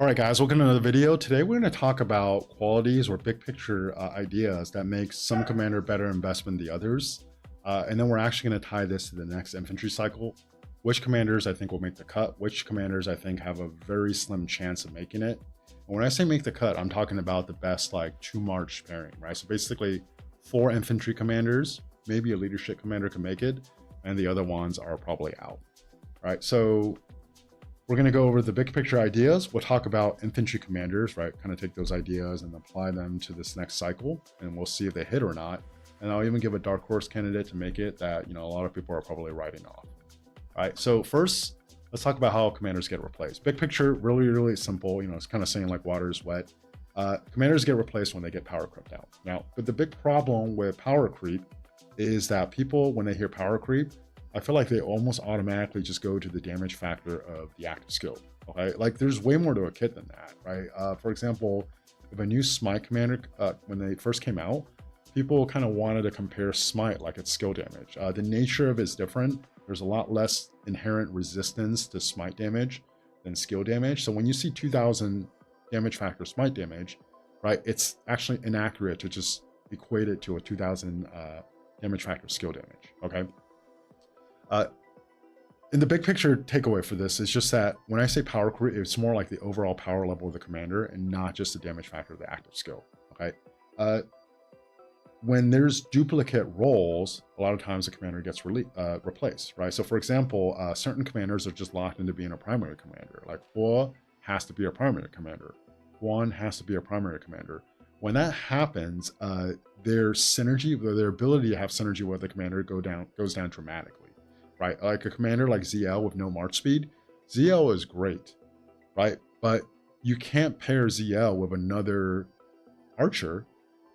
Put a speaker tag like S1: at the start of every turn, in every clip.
S1: All right, guys, welcome to another video. Today, we're going to talk about qualities or big picture ideas that make some commander better investment than the others. And then we're actually going to tie this to the next infantry cycle. Which commanders I think will make the cut, which commanders I think have a very slim chance of making it. And when I say make the cut, I'm talking about the best like 2-March pairing, right? So basically 4 infantry commanders, maybe a leadership commander can make it, and the other ones are probably out, right? So we're going to go over the big picture ideas. We'll talk about infantry commanders, right? Kind of take those ideas and apply them to this next cycle, and we'll see if they hit or not. And I'll even give a dark horse candidate to make it that, a lot of people are probably writing off. All right, so first, let's talk about how commanders get replaced. Big picture, really, really simple. It's kind of saying like water is wet. Commanders get replaced when they get power creeped out. Now, but the big problem with power creep is that people, when they hear power creep, I feel like they almost automatically just go to the damage factor of the active skill. Okay, like there's way more to a kit than that, right? For example, if a new smite commander, when they first came out, people kind of wanted to compare smite like its skill damage. The nature of it is different. There's a lot less inherent resistance to smite damage than skill damage. So when you see 2000 damage factor smite damage, right, it's actually inaccurate to just equate it to a 2000 damage factor skill damage, okay? In the big picture takeaway for this is just that when I say power creep, it's more like the overall power level of the commander and not just the damage factor of the active skill, okay? When there's duplicate roles, a lot of times the commander gets replaced, right? So for example, certain commanders are just locked into being a primary commander. Like Hua has to be a primary commander. Guan has to be a primary commander. When that happens, their synergy, their ability to have synergy with the commander goes down dramatically, right? Like a commander like ZL with no march speed, ZL is great, right? But you can't pair ZL with another archer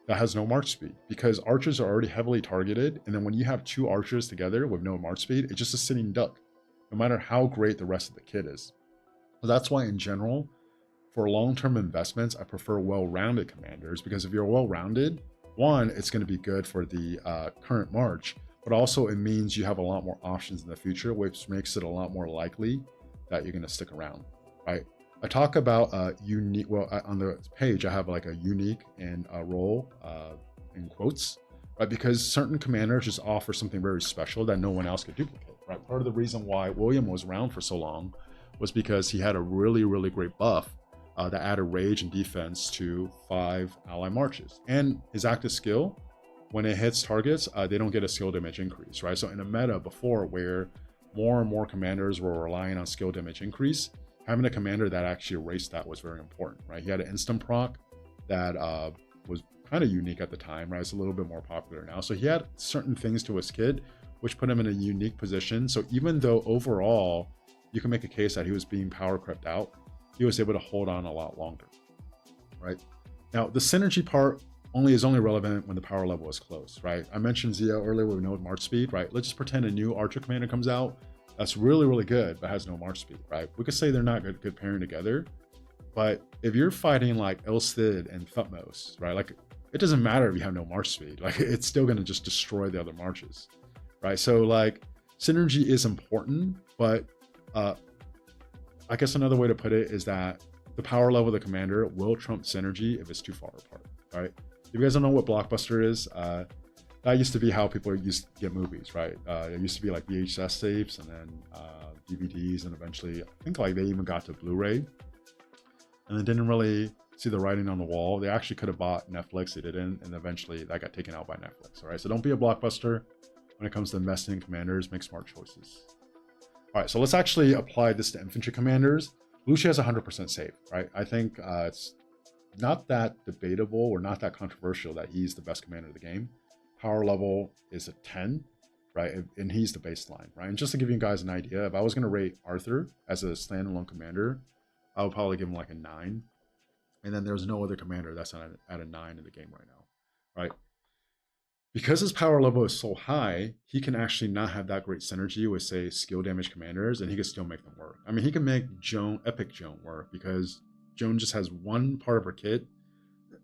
S1: that has no march speed because archers are already heavily targeted. And then when you have 2 archers together with no march speed, it's just a sitting duck, no matter how great the rest of the kit is. So that's why in general, for long-term investments, I prefer well-rounded commanders because if you're well-rounded, one, it's going to be good for the current march, but also it means you have a lot more options in the future, which makes it a lot more likely that you're going to stick around, right? I talk about unique, well, on the page, I have like a unique and a role in quotes, right? Because certain commanders just offer something very special that no one else could duplicate, right? Part of the reason why William was around for so long was because he had a really, really great buff that added rage and defense to 5 ally marches. And his active skill, when it hits targets, they don't get a skill damage increase, right? So in a meta before where more and more commanders were relying on skill damage increase, having a commander that actually erased that was very important, right? He had an instant proc that was kind of unique at the time, right? It's a little bit more popular now. So he had certain things to his kit, which put him in a unique position. So even though overall, you can make a case that he was being power crept out, he was able to hold on a lot longer, right? Now, the synergy part is only relevant when the power level is close, right? I mentioned ZL earlier with no march speed, right? Let's just pretend a new archer commander comes out that's really, really good, but has no march speed, right? We could say they're not good pairing together, but if you're fighting like Elstid and Thutmose, right? Like it doesn't matter if you have no march speed, like it's still gonna just destroy the other marches, right? So like synergy is important, but I guess another way to put it is that the power level of the commander will trump synergy if it's too far apart, right? If you guys don't know what Blockbuster is, that used to be how people used to get movies, right? It used to be like VHS tapes and then DVDs, and eventually I think like they even got to Blu-ray, and they didn't really see the writing on the wall. They actually could have bought Netflix, they didn't, and eventually that got taken out by Netflix. All right, so don't be a Blockbuster when it comes to investing in commanders. Make smart choices. All right, so let's actually apply this to infantry commanders. Liu Che is 100% safe, right? I think it's not that debatable or not that controversial that he's the best commander of the game. Power level is a 10, right? And he's the baseline, right? And just to give you guys an idea, if I was going to rate Arthur as a standalone commander, I would probably give him like a 9. And then there's no other commander that's at a 9 in the game right now, right? Because his power level is so high, he can actually not have that great synergy with, say, skill damage commanders, and he can still make them work. I mean, he can make Epic Joan work because Joan just has one part of her kit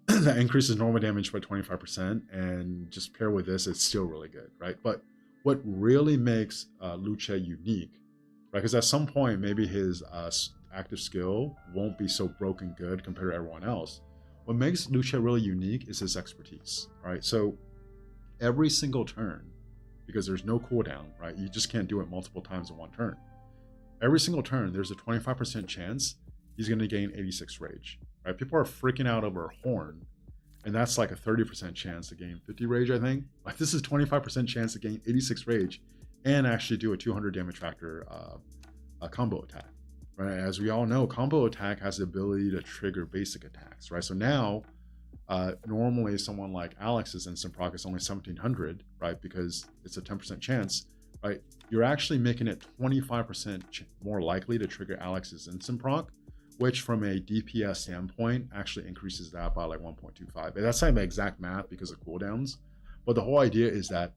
S1: that increases normal damage by 25%, and just pair with this, it's still really good, right? But what really makes Liu Che unique, right? Because at some point, maybe his active skill won't be so broken good compared to everyone else. What makes Liu Che really unique is his expertise, right? So every single turn, because there's no cooldown, right? You just can't do it multiple times in one turn. Every single turn, there's a 25% chance he's going to gain 86 rage, right? People are freaking out over Horn, and that's like a 30% chance to gain 50 rage, I think. Like, this is 25% chance to gain 86 rage and actually do a 200 damage factor combo attack, right? As we all know, combo attack has the ability to trigger basic attacks, right? So now, normally someone like Alex's instant proc is only 1700, right? Because it's a 10% chance, right? You're actually making it 25% more likely to trigger Alex's instant proc, which from a DPS standpoint actually increases that by like 1.25. And that's not the exact math because of cooldowns, but the whole idea is that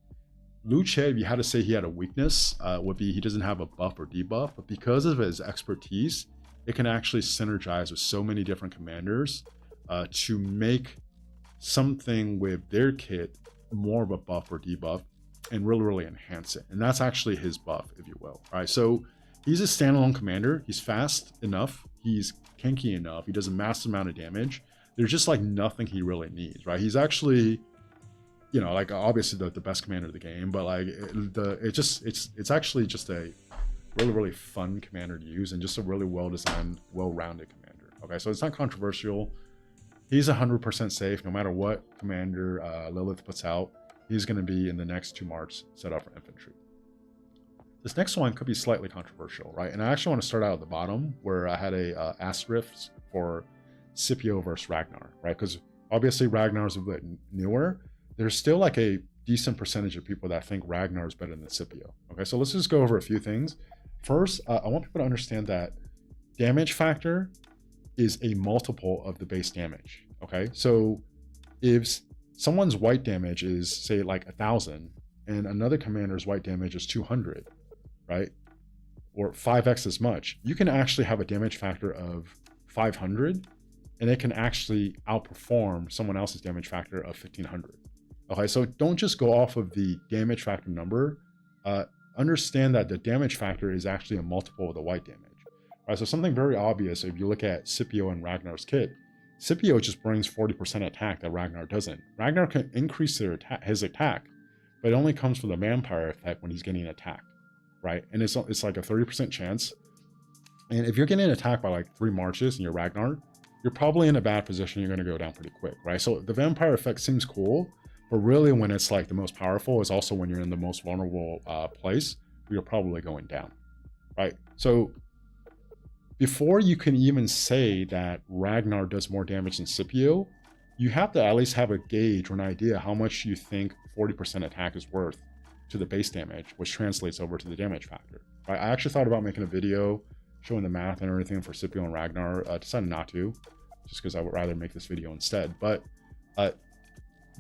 S1: Liu Che, if you had to say he had a weakness, would be he doesn't have a buff or debuff, but because of his expertise, it can actually synergize with so many different commanders to make something with their kit more of a buff or debuff and really enhance it. And that's actually his buff, if you will. All right, so he's a standalone commander. He's fast enough. He's kinky enough. He does a massive amount of damage. There's just like nothing he really needs, right? He's actually, you know, like obviously the best commander of the game, but like it's actually just a really fun commander to use and just a really well-designed, well-rounded commander. Okay, so it's not controversial. He's 100% safe no matter what commander Lilith puts out. He's going to be in the next 2 marks set up for infantry. This next one could be slightly controversial, right? And I actually want to start out at the bottom where I had a asterisk for Scipio versus Ragnar, right? Because obviously Ragnar's a bit newer. There's still like a decent percentage of people that think Ragnar is better than Scipio. Okay, so let's just go over a few things. First, I want people to understand that damage factor is a multiple of the base damage. Okay, so if someone's white damage is say like 1,000 and another commander's white damage is 200, right, or 5x as much, you can actually have a damage factor of 500 and it can actually outperform someone else's damage factor of 1,500. Okay, so don't just go off of the damage factor number. Understand that the damage factor is actually a multiple of the white damage. All right, so something very obvious, if you look at Scipio and Ragnar's kit, Scipio just brings 40% attack that Ragnar doesn't. Ragnar can increase his attack, but it only comes from the vampire effect when he's getting attacked, right? And it's like a 30% chance. And if you're getting attacked by like 3 marches and you're Ragnar, you're probably in a bad position. You're going to go down pretty quick, right? So the vampire effect seems cool, but really when it's like the most powerful is also when you're in the most vulnerable place, you're probably going down, right? So before you can even say that Ragnar does more damage than Scipio, you have to at least have a gauge or an idea how much you think 40% attack is worth to the base damage, which translates over to the damage factor. Right? I actually thought about making a video showing the math and everything for Scipio and Ragnar. Decided not to, just because I would rather make this video instead. But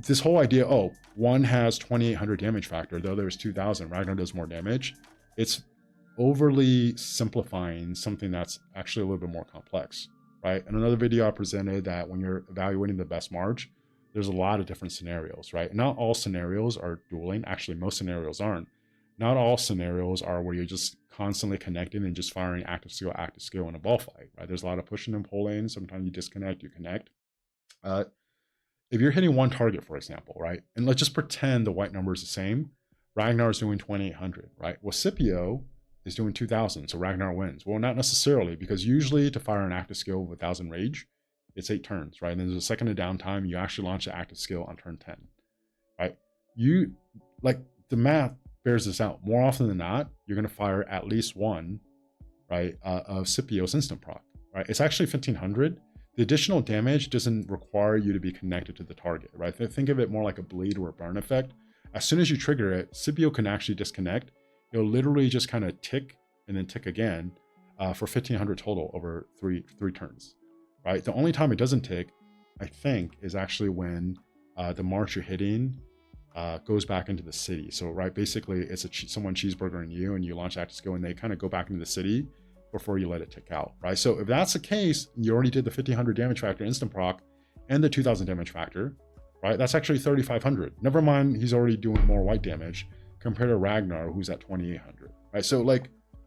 S1: this whole idea, oh, one has 2,800 damage factor, the other is 2,000, Ragnar does more damage, it's overly simplifying something that's actually a little bit more complex, right? In another video I presented that when you're evaluating the best March, there's a lot of different scenarios, right? Not all scenarios are dueling. Actually, most scenarios aren't. Not all scenarios are where you're just constantly connecting and just firing active skill in a ball fight, right? There's a lot of pushing and pulling. Sometimes you disconnect, you connect. If you're hitting one target, for example, right? And let's just pretend the white number is the same. Ragnar is doing 2,800, right? Well, Scipio is doing 2,000, so Ragnar wins. Well, not necessarily, because usually to fire an active skill with 1,000 rage, it's 8 turns, right? And then there's a second of downtime. You actually launch the active skill on turn 10, right? You, like, the math bears this out. More often than not, you're going to fire at least one, right, of Scipio's instant proc, right? It's actually 1,500. The additional damage doesn't require you to be connected to the target, right? Think of it more like a bleed or a burn effect. As soon as you trigger it, Scipio can actually disconnect. It'll literally just kind of tick and then tick again for 1,500 total over three turns, right? The only time it doesn't tick, I think, is actually when the march you're hitting goes back into the city. So, right, basically it's someone cheeseburgering you and you launch active skill and they kind of go back into the city before you let it tick out, right? So if that's the case, you already did the 1,500 damage factor instant proc and the 2,000 damage factor, right? That's actually 3,500. Never mind, he's already doing more white damage compared to Ragnar, who's at 2,800, right? So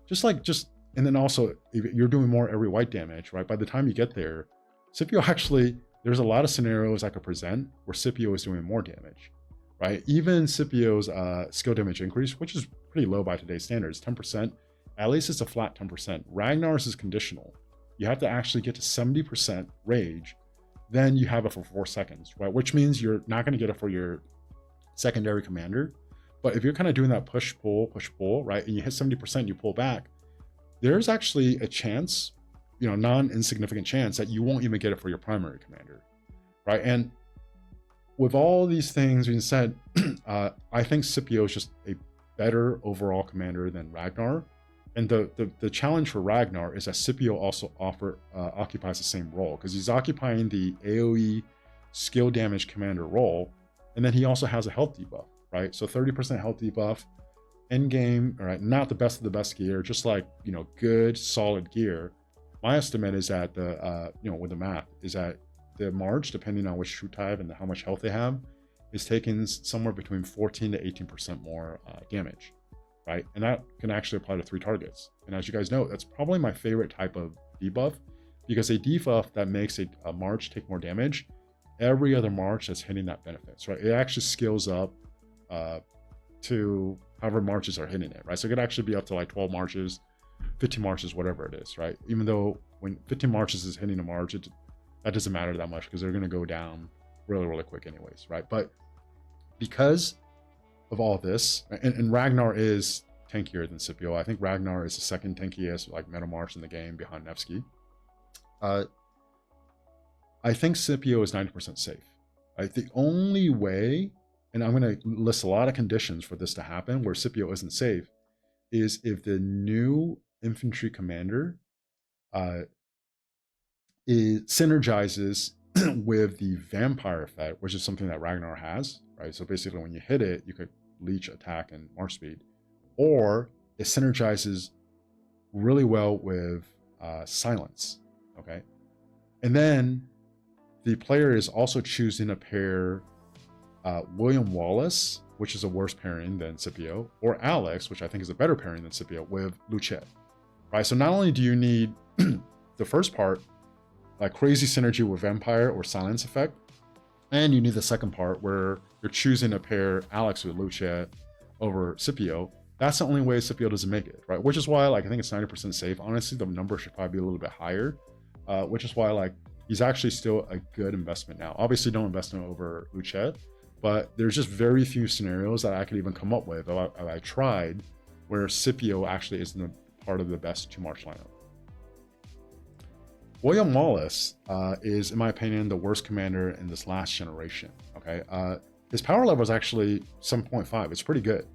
S1: just And then also, if you're doing more every white damage, right? By the time you get there, Scipio actually, there's a lot of scenarios I could present where Scipio is doing more damage, right? Even Scipio's skill damage increase, which is pretty low by today's standards, 10%, at least it's a flat 10%. Ragnar's is conditional. You have to actually get to 70% rage, then you have it for 4 seconds, right? Which means you're not going to get it for your secondary commander. But if you're kind of doing that push, pull, right? And you hit 70%, you pull back, there's actually a chance, non-insignificant chance that you won't even get it for your primary commander, right? And with all these things being said, I think Scipio is just a better overall commander than Ragnar. And the challenge for Ragnar is that Scipio also occupies the same role, because he's occupying the AoE skill damage commander role, and then he also has a health debuff, right? So 30% health debuff, end game, all right, not the best of the best gear, just like, good, solid gear. My estimate is that with the math, is that the March, depending on which shoot type and how much health they have, is taking somewhere between 14 to 18% more damage, right? And that can actually apply to 3 targets. And as you guys know, that's probably my favorite type of debuff, because a debuff that makes a March take more damage, every other March that's hitting that benefits, right? It actually scales up to however marches are hitting it, right? So it could actually be up to like 12 marches, 15 marches, whatever it is, right? Even though when 15 marches is hitting a march, that doesn't matter that much, because they're going to go down really, really quick anyways, right? But because of all this, and Ragnar is tankier than Scipio. I think Ragnar is the second tankiest like meta march in the game behind Nevsky. I think Scipio is 90% safe. The only way, and I'm going to list a lot of conditions for this to happen where Scipio isn't safe, is if the new infantry commander synergizes with the vampire effect, which is something that Ragnar has, right? So basically when you hit it, you could leech attack and march speed, or it synergizes really well with silence, okay? And then the player is also choosing to pair William Wallace, which is a worse pairing than Scipio, or Alex, which I think is a better pairing than Scipio, with Liu Che, right? So not only do you need the first part, like crazy synergy with vampire or silence effect, and you need the second part where you're choosing to pair Alex with Liu Che over Scipio. That's the only way Scipio doesn't make it, right? Which is why, like, I think it's 90% safe. Honestly, the number should probably be a little bit higher, which is why, like, he's actually still a good investment now. Obviously, don't invest in him over Liu Che, but there's just very few scenarios that I could even come up with if I tried where Scipio actually isn't a part of the best 2-march lineup. William Wallace is, in my opinion, the worst commander in this last generation, okay? His power level is actually 7.5. It's pretty good,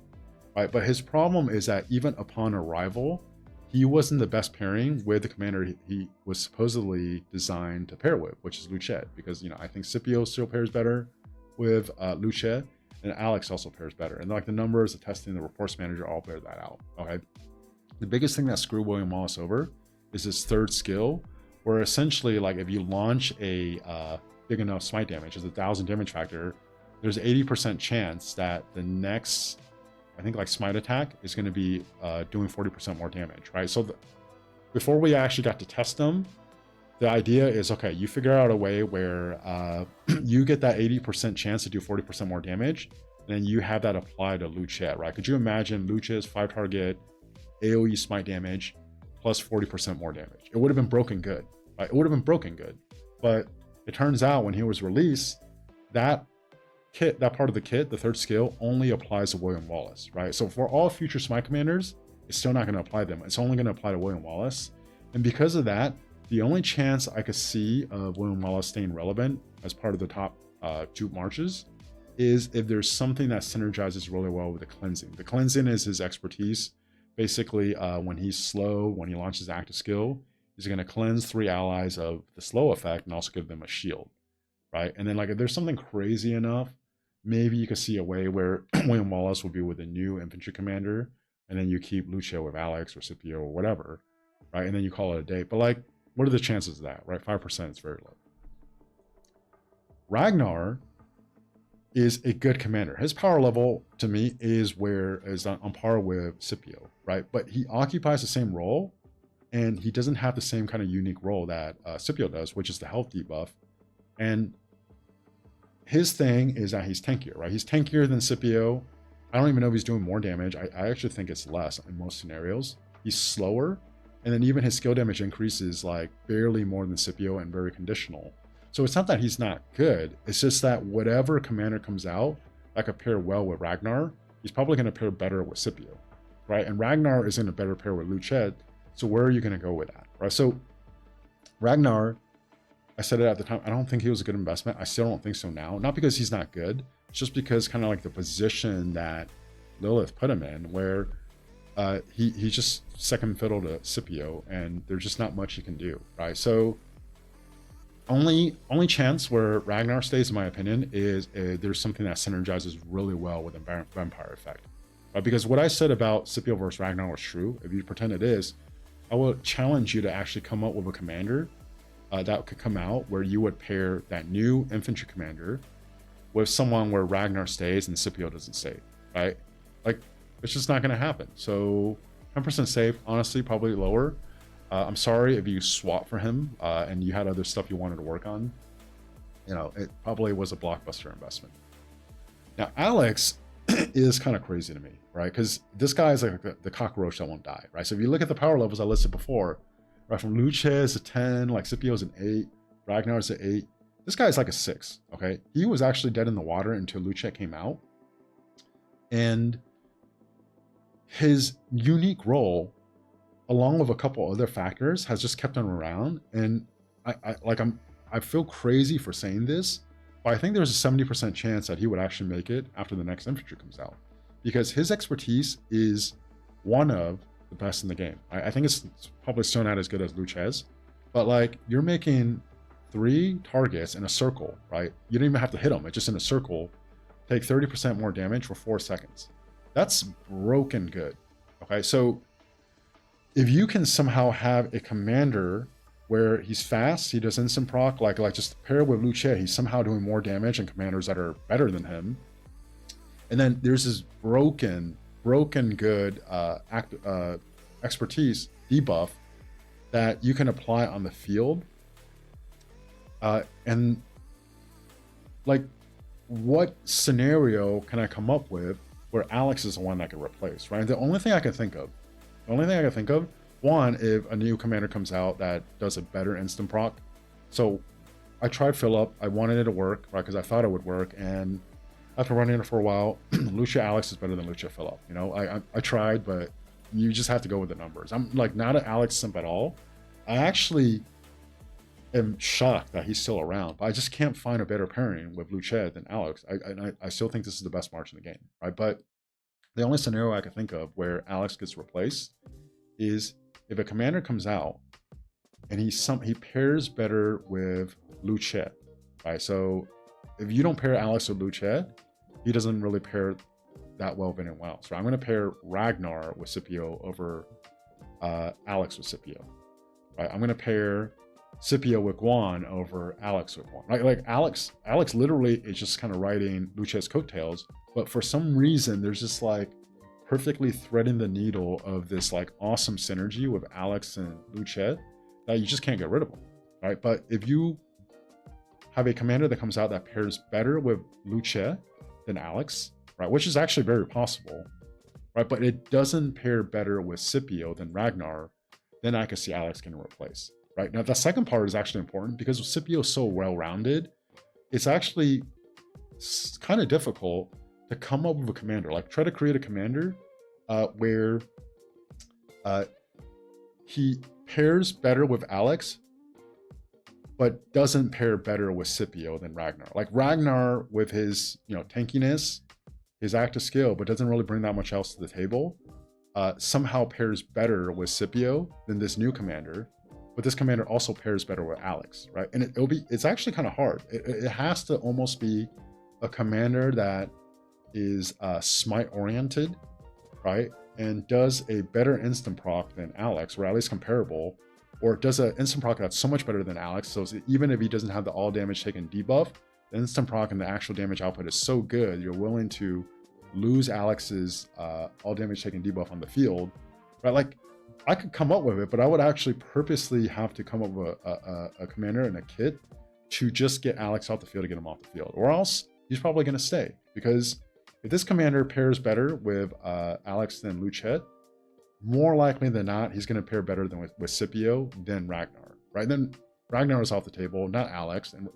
S1: right? But his problem is that even upon arrival, he wasn't the best pairing with the commander he was supposedly designed to pair with, which is Liu Che, because, I think Scipio still pairs better with Liu Che, and Alex also pairs better. And like the numbers, the testing, the reports manager all bear that out, okay? The biggest thing that screwed William Wallace over is his third skill, where essentially, like, if you launch a big enough smite damage, as 1,000 damage factor, there's 80% chance that the next, I think, like, smite attack is going to be doing 40% more damage, right? So before we actually got to test them, the idea is, okay, you figure out a way where you get that 80% chance to do 40% more damage, and then you have that apply to Liu Che, right? Could you imagine Liu Che's 5-target AoE smite damage plus 40% more damage? It would have been broken good, right? It would have been broken good. But it turns out when he was released, that part of the kit, the third skill, only applies to William Wallace, right? So for all future smite commanders, it's still not going to apply to them. It's only going to apply to William Wallace. And because of that, the only chance I could see of William Wallace staying relevant as part of the top 2 marches is if there's something that synergizes really well with the cleansing. The cleansing is his expertise. Basically, when he's slow, when he launches active skill, he's going to cleanse 3 allies of the slow effect and also give them a shield, right? And then, like, if there's something crazy enough, maybe you could see a way where William Wallace will be with a new infantry commander, and then you keep Liu Che with Alex or Scipio or whatever, right? And then you call it a day. But, like, what are the chances of that, right? 5% is very low. Ragnar is a good commander. His power level, to me, is on par with Scipio, right? But he occupies the same role and he doesn't have the same kind of unique role that Scipio does, which is the health debuff. And his thing is that he's tankier, right? He's tankier than Scipio. I don't even know if he's doing more damage. I actually think it's less in most scenarios. He's slower, and then even his skill damage increases like barely more than Scipio and very conditional. So it's not that he's not good. It's just that whatever commander comes out that could pair well with Ragnar, he's probably going to pair better with Scipio, right? And Ragnar is in a better pair with Liu Che. So where are you going to go with that, right? So Ragnar, I said it at the time, I don't think he was a good investment. I still don't think so now. Not because he's not good, it's just because kind of like the position that Lilith put him in, where he's just second fiddle to Scipio, and there's just not much you can do, right? So only chance where Ragnar stays, in my opinion, is there's something that synergizes really well with the vampire effect, right? Because what I said about Scipio versus Ragnar was true. If you pretend it is, I will challenge you to actually come up with a commander that could come out where you would pair that new infantry commander with someone where Ragnar stays and Scipio doesn't stay, right? Like, it's just not going to happen. So 10% safe, honestly, probably lower. I'm sorry if you swap for him and you had other stuff you wanted to work on. You know, it probably was a blockbuster investment. Now, Alex is kind of crazy to me, right? Because this guy is like the cockroach that won't die, right? So if you look at the power levels I listed before, right, from Liu Che is a 10, like Scipio is an 8, Ragnar is an 8. This guy is like a 6, okay? He was actually dead in the water until Liu Che came out. And his unique role, along with a couple other factors, has just kept him around. And I feel crazy for saying this, but I think there's a 70% chance that he would actually make it after the next infantry comes out, because his expertise is one of the best in the game. I think it's probably still not as good as Liu Che's, but like, you're making 3 targets in a circle, right? You don't even have to hit them. It's just in a circle. Take 30% more damage for 4 seconds. That's broken good. Okay, so if you can somehow have a commander where he's fast, he does instant proc, like just pair with Liu Che, he's somehow doing more damage than commanders that are better than him. And then there's this broken good expertise debuff that you can apply on the field. And like, what scenario can I come up with where Alex is the one that can replace, right? The only thing I can think of, one, if a new commander comes out that does a better instant proc. So I tried Philip, I wanted it to work, right? Because I thought it would work. And after running it for a while, Liu Che Alex is better than Liu Che Philip. You know, I tried, but you just have to go with the numbers. I'm like not an Alex simp at all. I actually am shocked that he's still around, but I just can't find a better pairing with Liu Che than Alex. I still think this is the best March in the game, right? But the only scenario I can think of where Alex gets replaced is if a commander comes out and he pairs better with Liu Che, right? So if you don't pair Alex with Liu Che, he doesn't really pair that well with anyone else. So I'm going to pair Ragnar with Scipio over Alex with Scipio, right? I'm going to pair Scipio with Guan over Alex with Guan. Like Alex literally is just kind of riding Liu Che's coattails, but for some reason there's just like perfectly threading the needle of this like awesome synergy with Alex and Liu Che that you just can't get rid of them, right? But if you have a commander that comes out that pairs better with Liu Che than Alex, right, which is actually very possible, right, but it doesn't pair better with Scipio than Ragnar, then I can see Alex getting replaced. Right now, the second part is actually important because Scipio is so well-rounded. It's actually kind of difficult to come up with a commander. Like, try to create a commander where he pairs better with Alex, but doesn't pair better with Scipio than Ragnar. Like Ragnar with his, tankiness, his active skill, but doesn't really bring that much else to the table. Somehow pairs better with Scipio than this new commander. But this commander also pairs better with Alex, right? And it's actually kind of hard. It has to almost be a commander that is smite oriented, right? And does a better instant proc than Alex, or at least comparable, or does an instant proc that's so much better than Alex. So even if he doesn't have the all damage taken debuff, the instant proc and the actual damage output is so good, you're willing to lose Alex's all damage taken debuff on the field, right? Like, I could come up with it, but I would actually purposely have to come up with a commander and a kit to just get Alex off the field to get him off the field, or else he's probably going to stay. Because if this commander pairs better with Alex than Liu Che, more likely than not, he's going to pair better than with Scipio than Ragnar, right? Then Ragnar is off the table, not Alex, and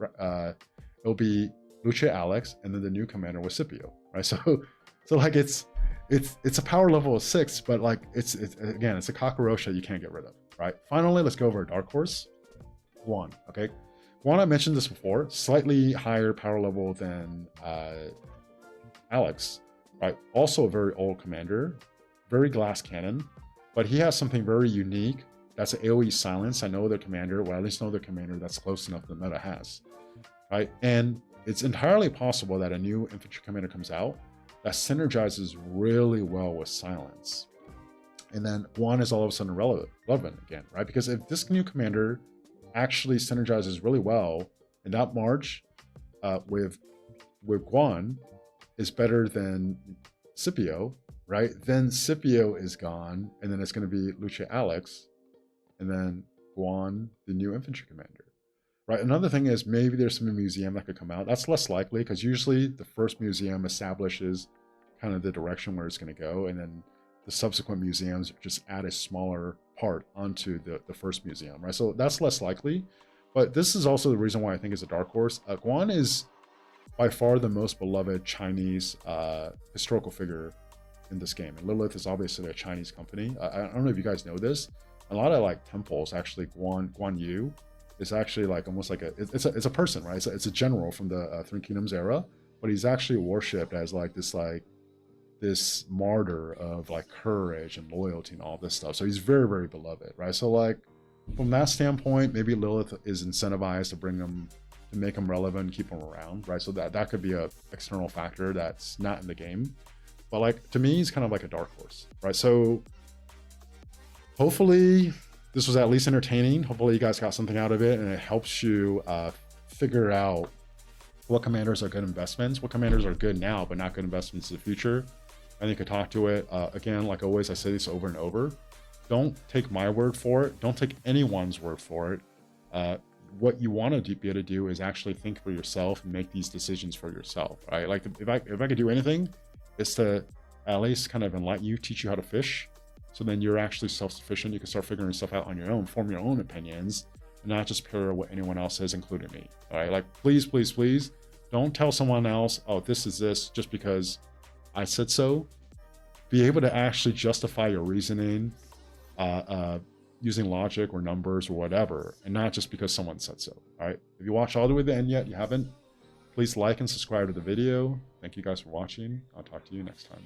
S1: it'll be Liu Che, Alex, and then the new commander with Scipio, right? So like it's a power level of 6, but like it's again, it's a cockroach that you can't get rid of, right? Finally, let's go over a dark horse. Guan, okay? Guan, I mentioned this before, slightly higher power level than Alex, right? Also a very old commander, very glass cannon, but he has something very unique. That's an AoE silence. I know their commander, well, at least know their commander that's close enough that meta has, right? And it's entirely possible that a new infantry commander comes out that synergizes really well with silence. And then Guan is all of a sudden relevant again, right? Because if this new commander actually synergizes really well, and that March with Guan is better than Scipio, right? Then Scipio is gone, and then it's going to be Liu Che, Alex, and then Guan, the new infantry commander, right? Another thing is maybe there's some museum that could come out. That's less likely because usually the first museum establishes kind of the direction where it's going to go, and then the subsequent museums just add a smaller part onto the first museum, right? So that's less likely, but this is also the reason why I think it's a dark horse. Guan is by far the most beloved Chinese historical figure in this game, and Lilith is obviously a Chinese company. I don't know if you guys know this. A lot of like temples, actually, Guan Yu is actually like almost like it's a person, right? It's a general from the Three Kingdoms era, but he's actually worshipped as this martyr of like courage and loyalty and all this stuff. So he's very, very beloved, right? So like from that standpoint, maybe Lilith is incentivized to bring him, to make him relevant, keep him around, right? So that could be a external factor that's not in the game. But like to me, he's kind of like a dark horse, right? So hopefully this was at least entertaining. Hopefully you guys got something out of it, and it helps you figure out what commanders are good investments, what commanders are good now but not good investments in the future. And you can talk to it. Again, like always, I say this over and over. Don't take my word for it. Don't take anyone's word for it. What you want to be able to do is actually think for yourself and make these decisions for yourself, right? Like if I could do anything, it's to at least kind of enlighten you, teach you how to fish. So then you're actually self-sufficient. You can start figuring stuff out on your own, form your own opinions, and not just pair what anyone else says, including me. All right, like please, please, please, don't tell someone else, oh, this is this, just because I said so. Be able to actually justify your reasoning using logic or numbers or whatever, and not just because someone said so. All right, if you watched all the way to the end yet, you haven't, please like and subscribe to the video. Thank you guys for watching. I'll talk to you next time.